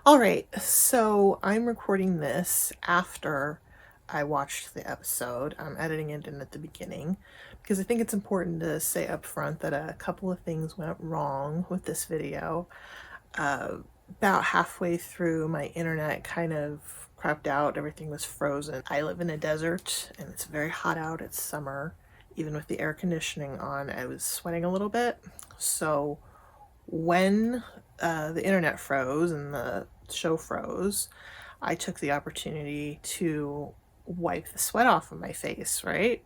All right, so I'm recording this after I watched the episode. I'm editing it in at the beginning because I think it's important to say up front that a couple of things went wrong with this video. About halfway through, my internet kind of crapped out. Everything was frozen. I live in a desert and it's very hot out. It's summer. Even with the air conditioning on, I was sweating a little bit. So when the internet froze and the show froze, I took the opportunity to wipe the sweat off of my face, right?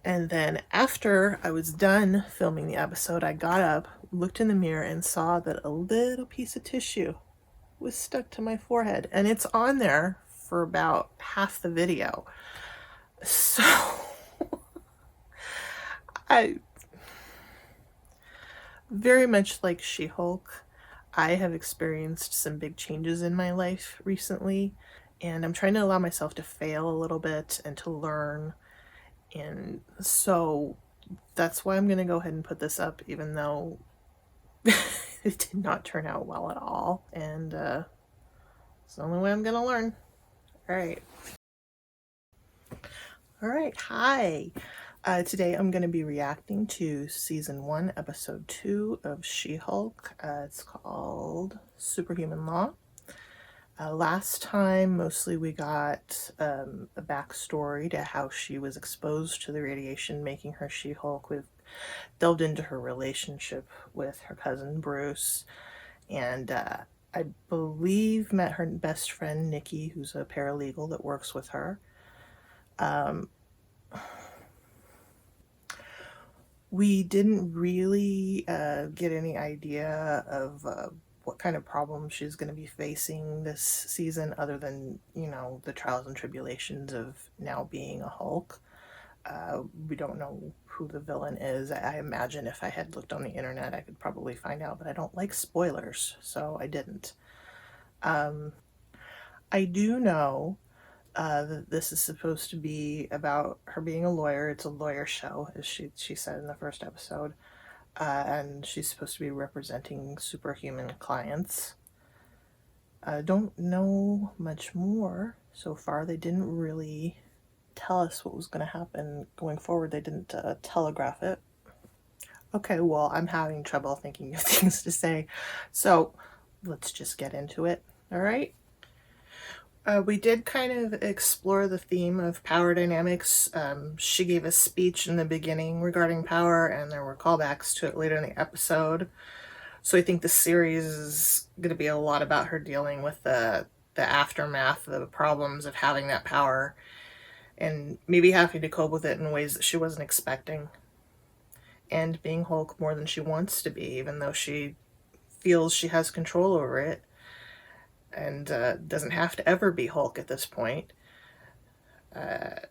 And then after I was done filming the episode, I got up, looked in the mirror, and saw that a little piece of tissue was stuck to my forehead. And it's on there for about half the video. So I very much like She-Hulk, I have experienced some big changes in my life recently, and I'm trying to allow myself to fail a little bit and to learn. And so that's why I'm going to go ahead and put this up, even though it did not turn out well at all. And it's the only way I'm going to learn. All right. All right. Hi. Today I'm going to be reacting to Season 1, Episode 2 of She-Hulk. It's called Superhuman Law. Last time, mostly we got a backstory to how she was exposed to the radiation, making her She-Hulk. We've delved into her relationship with her cousin Bruce, and I believe met her best friend Nikki, who's a paralegal that works with her. We didn't really get any idea of what kind of problems she's going to be facing this season, other than, you know, the trials and tribulations of now being a Hulk. We don't know who the villain is. I imagine if I had looked on the internet, I could probably find out, but I don't like spoilers, so I didn't. I do know that this is supposed to be about her being a lawyer. It's a lawyer show, as she said in the first episode. And she's supposed to be representing superhuman clients. I don't know much more so far. They didn't really tell us what was going to happen going forward. They didn't telegraph it. Okay, well, I'm having trouble thinking of things to say, so let's just get into it. All right. We did kind of explore the theme of power dynamics. She gave a speech in the beginning regarding power, and there were callbacks to it later in the episode. So I think the series is going to be a lot about her dealing with the aftermath, the problems of having that power, and maybe having to cope with it in ways that she wasn't expecting. And being Hulk more than she wants to be, even though she feels she has control over it. And doesn't have to ever be Hulk at this point.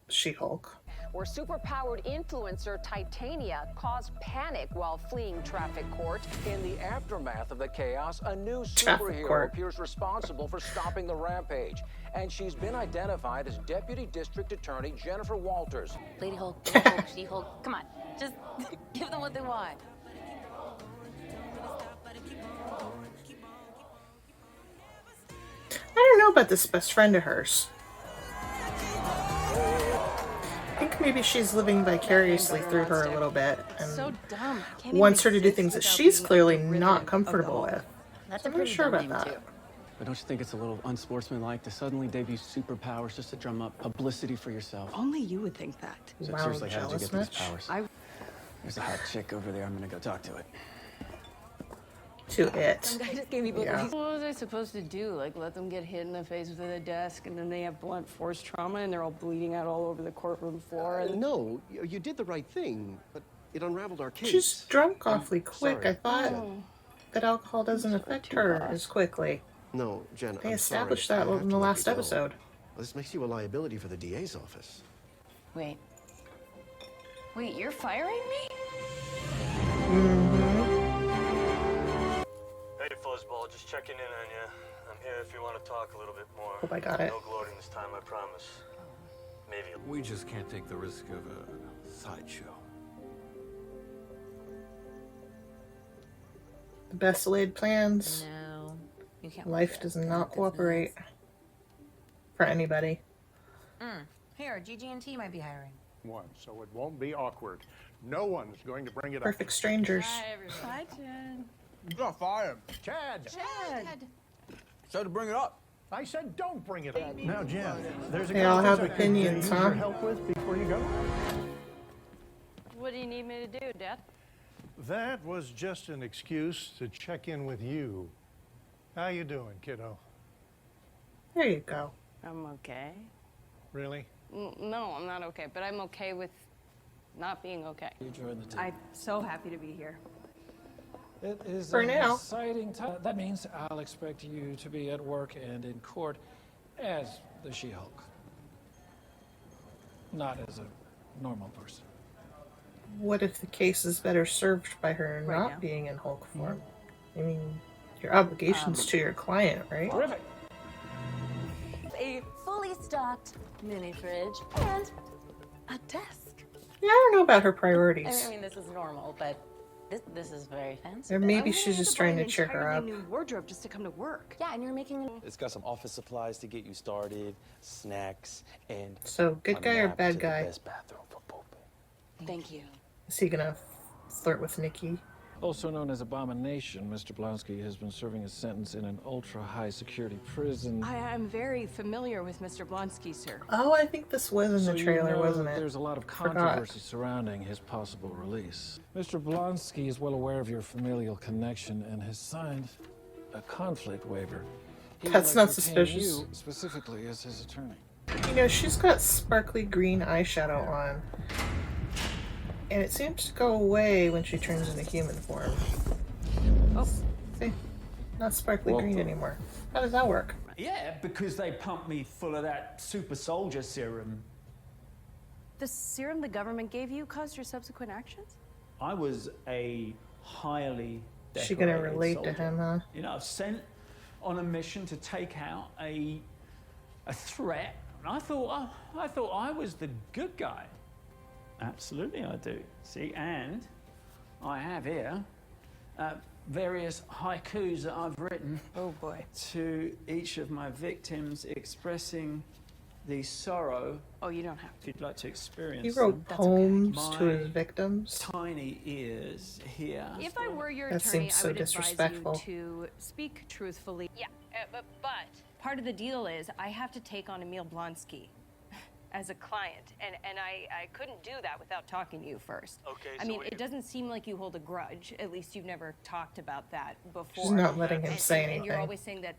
She-Hulk. Where superpowered influencer Titania caused panic while fleeing traffic court. In the aftermath of the chaos, a new superhero appears responsible for stopping the rampage. And she's been identified as Deputy District Attorney Jennifer Walters. Lady Hulk, Lady Hulk, She-Hulk. Come on, just give them what they want. I don't know about this best friend of hers. I think maybe she's living vicariously through her a little bit and wants her to do things that she's clearly not comfortable with. I'm not sure about that. But don't you think it's a little unsportsmanlike to suddenly debut superpowers just to drum up publicity for yourself? Only you would think that. So Wow, seriously, how did you get jealous these powers? There's a hot chick over there. I'm gonna go talk to it. To it. Some guy just gave me both Yeah. of these. What was I supposed to do? Like, let them get hit in the face with a desk, and then they have blunt force trauma, and they're all bleeding out all over the courtroom floor? And No, you did the right thing, but it unraveled our case. She's drunk awfully quick. sorry. I thought that alcohol doesn't affect her as quickly. No, Jen, They I'm established sorry. that I have in to the let last you go. episode. This makes you a liability for the DA's office. Wait. Wait, you're firing me? Hey, Fuzzball, just checking in on you. I'm here if you want to talk a little bit more. Hope I got it. No gloating this time, I promise. Maybe. We just can't take the risk of a sideshow. The best laid plans. No. You can't. Life does not cooperate for anybody. Here, GG&T might be hiring. One, so it won't be awkward. No one's going to bring it Perfect strangers. Hi, everybody. Hi, Chad. up. You're fired. Chad. So to bring it up. I said don't bring it up. Now, Jim, there's a They all have conversation I can opinions, use huh? your help with before you go. What do you need me to do, Dad? That was just an excuse to check in with you. How you doing, kiddo? There you go. I'm okay. Really? No, I'm not okay, but I'm okay with not being okay. You joined the team. I'm so happy to be here. It is For an now. exciting time. That means I'll expect you to be at work and in court as the She-Hulk. Not as a normal person. What if the case is better served by her Right not now. being in Hulk form? I mean, your obligations to your client, right? Terrific. A fully stocked mini fridge and a desk. Yeah, I don't know about her I priorities. mean, this is normal, but this is very fancy. Or maybe she's just trying to cheer her up. New wardrobe just to come to work. Yeah, and you're making It's got some office supplies to get you started, snacks, and So, good a guy or map bad to the guy? best bathroom for pooping. Thank you. Is he gonna flirt with Nikki? Also known as Abomination, Mr. Blonsky has been serving a sentence in an ultra-high security prison. I am very familiar with Mr. Blonsky, sir. Oh, I think this was in So the you trailer, know wasn't it? There's a lot of Forgot. controversy surrounding his possible release. Mr. Blonsky is well aware of your familial connection and has signed a conflict waiver. He would That's like not to retain suspicious. You specifically as his attorney. You know, she's got sparkly green eyeshadow on. And it seems to go away when she turns into human form. Oh. See? Not sparkly green anymore. How does that work? Yeah, because they pumped me full of that super soldier serum. The serum the government gave you caused your subsequent actions? I was a highly Is she gonna decorated relate soldier. to him, huh? You know, sent on a mission to take out a threat. And I thought I was the good guy. Absolutely, I do. See, and I have here various haikus that I've written. Oh boy. To each of my victims, expressing the sorrow. Oh, you don't have If you'd like to experience He wrote them. poems My to his victims. Tiny ears here. If I were your That attorney, seems I so would disrespectful. advise you to speak truthfully. Yeah, but part of the deal is I have to take on Emil Blonsky as a client, and I couldn't do that without talking to you first. Okay, I so mean, wait. it doesn't seem like you hold a grudge. At least you've never talked about that before. She's not letting him And- say and you're anything. always saying that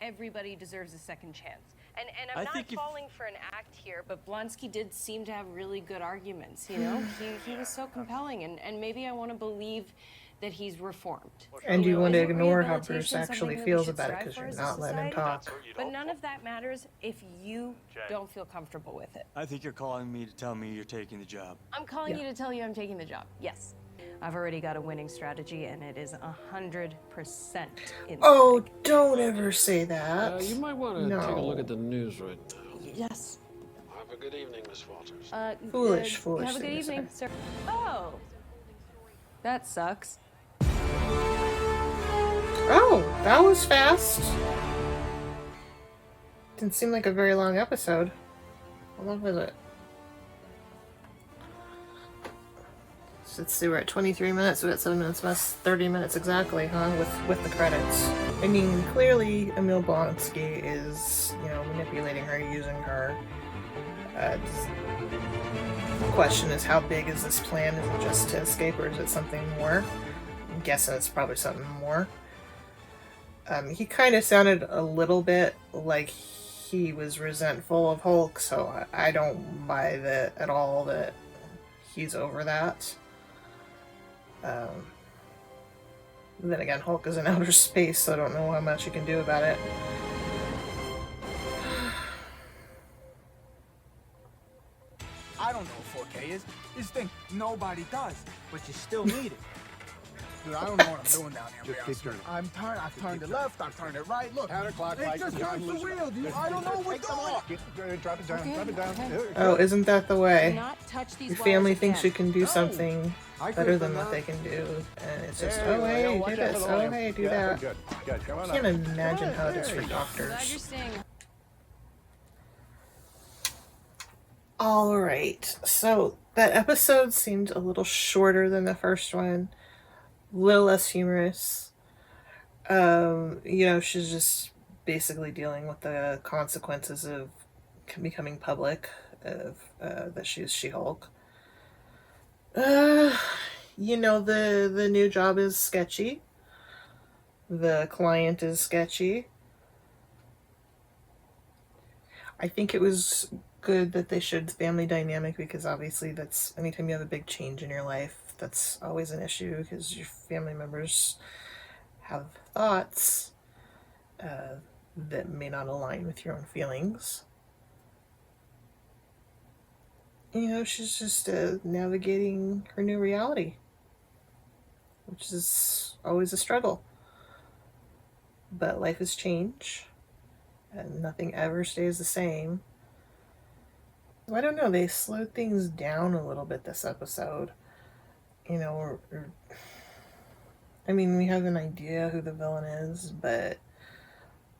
everybody deserves a second chance. And I'm I not think if- falling for an act here, but Blonsky did seem to have really good arguments. You know, he was so compelling, and maybe I want to believe that he's reformed. And you want to Isn't ignore how Bruce rehabilitation actually something that we feels should about it strive because for you're as a not letting him society? talk. But none of that matters if you don't feel comfortable with it. I think you're calling me to tell me you're taking the job. I'm calling Yeah. you to tell you I'm taking the job. Yes. I've already got a winning strategy, and it is 100% in Oh, don't ever say that. You might want to No. take a look at the news right now. Yes. Have a good evening, Miss Walters. Foolish Have a good thing to evening, sir. Oh, that sucks. Oh, that was fast. Didn't seem like a very long episode. How long was it? So let's see, we're at 23 minutes. We got 7 minutes left, 30 minutes exactly, huh? With the credits. I mean, clearly Emil Blonsky is, manipulating her, using her. The question is, how big is this plan? Is it just to escape, or is it something more? I'm guessing it's probably something more. He kind of sounded a little bit like he was resentful of Hulk, so I don't buy that at all that he's over that. Then again, Hulk is in outer space, so I don't know how much you can do about it. I don't know what 4K is. This thing nobody does, but you still need it. Dude, I don't know what I'm doing down here. Just keep turning. I've turned it left, I've turned it right. Look, Counterclockwise. it just turns the wheel, dude. I don't know what's going on. Drop it down. Okay, Drop it down. okay. There you Oh, go. isn't that the Do way? not touch these Your family wires thinks again. you can do something better than what they can do, and it's just, oh hey, do this, oh hey, do that. Good. Come I on can't up. imagine how it is There for you go. doctors. Glad you're staying. All right, so that episode seemed a little shorter than the first one, a little less humorous. She's just basically dealing with the consequences of becoming public, of that she's She-Hulk. The new job is sketchy. The client is sketchy. I think it was good that they showed the family dynamic, because obviously that's, anytime you have a big change in your life, that's always an issue, because your family members have thoughts that may not align with your own feelings. She's just navigating her new reality, which is always a struggle. But life has changed, and nothing ever stays the same. I don't know, they slowed things down a little bit this episode. We have an idea who the villain is, but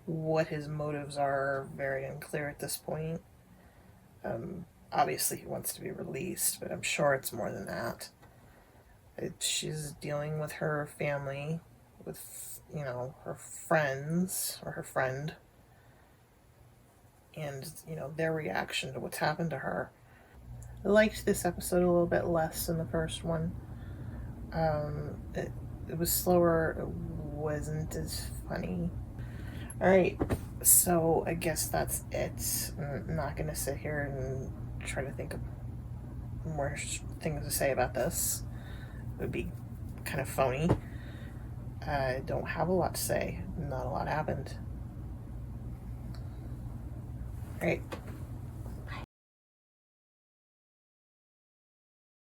what his motives are very unclear at this point. Obviously he wants to be released, but I'm sure it's more than that. She's dealing with her family, with, her friends, or her friend, and, their reaction to what's happened to her. I liked this episode a little bit less than the first one. It was slower, it wasn't as funny. Alright, so I guess that's it. I'm not going to sit here and try to think of more things to say about this. It would be kind of phony. I don't have a lot to say. Not a lot happened. Alright.